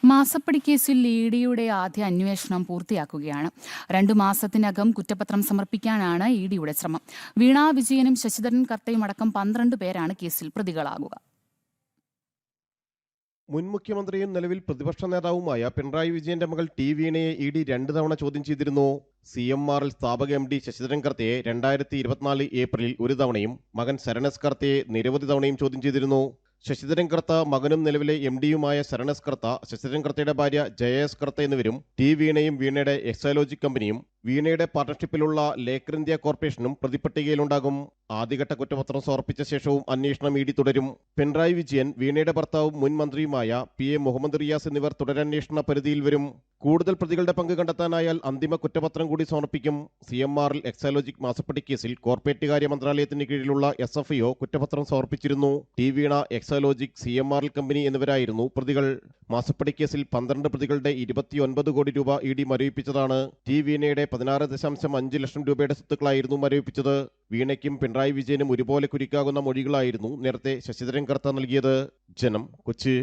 മാസപ്പടി കേസിൽ ഇഡിയുടെ ആദ്യ അന്വേഷണം പൂർത്തിയാക്കുകയാണ്. 2 മാസത്തിനകം കുറ്റപത്രം സമർപ്പിക്കാനാണ് ഇഡിയുടെ ശ്രമം. വീണ വിജയനും ശശിധരൻ കർത്തയും അടക്കം 12 പേരാണ് കേസിൽ പ്രതികളാകുക. മുൻ മുഖ്യമന്ത്രിയും നിലവിൽ പ്രതിപക്ഷ നേതാവുമായ പിണറായി വിജയന്റെ മകൾ ടി വീണയെ ഇഡി 2 തവണ ചോദ്യം ചെയ്തിരുന്നു. CMRL സ്ഥാപക MD ശശിധരൻ കർത്തയെ 2024 ഏപ്രിലിൽ 1 തവണയും മകൻ ശരണസ് കർത്തയെ നിരവധി തവണയും ചോദ്യം ചെയ്തിരുന്നു. ശശിധരൻ കർത്ത മകനും നിലവിലെ MDയുമായ ശരണസ് കർത്ത, ശശിധരൻ കർത്തയുടെ ഭാര്യ ജയസ് കർത്ത എന്നിവരും ടി വീണയും വീണയുടെ എക്സാലോജിക് കമ്പനിയും വീണയുടെ പാർട്ണർഷിപ്പിലുള്ള ലേക്കർ ഇന്ത്യ കോർപ്പറേഷനും പ്രതിപട്ടികയിലുണ്ടാകും. ആദ്യഘട്ട കുറ്റപത്രം സമർപ്പിച്ച ശേഷവും അന്വേഷണം ഇഡി തുടരും. പിണറായി വിജയൻ, വീണയുടെ ഭർത്താവും മുൻ മന്ത്രിയുമായ PA മുഹമ്മദ് റിയാസ് എന്നിവർ തുടരന്വേഷണ പരിധിയിൽ വരും. കൂടുതൽ പ്രതികളുടെ പങ്ക് കണ്ടെത്താനായാൽ അന്തിമ കുറ്റപത്രം കൂടി സമർപ്പിക്കും. CMRL എക്സാലോജിക് മാസപ്പടി കേസിൽ കോർപ്പറേറ്റ് കാര്യ മന്ത്രാലയത്തിന് കീഴിലുള്ള SFIO കുറ്റപത്രം സമർപ്പിച്ചിരുന്നു. ടി വീണ, എക്സാലോജിക്, CMRL കമ്പനി എന്നിവരായിരുന്നു പ്രതികൾ. മാസപ്പടി കേസിൽ 12 പ്രതികളുടെ 29 കോടി രൂപ ഇഡി മരവിപ്പിച്ചതാണ്. ടി വീണയുടെ 16.5 ലക്ഷം രൂപയുടെ സ്വത്തുക്കളായിരുന്നു മരവിപ്പിച്ചത്. വീണയ്ക്കും പിണറായി വിജയനും ഒരുപോലെ കുരുക്കാകുന്ന മൊഴികളായിരുന്നു നേരത്തെ ശശിധരൻ കർത്ത നൽകിയത്. ജനം, കൊച്ചി.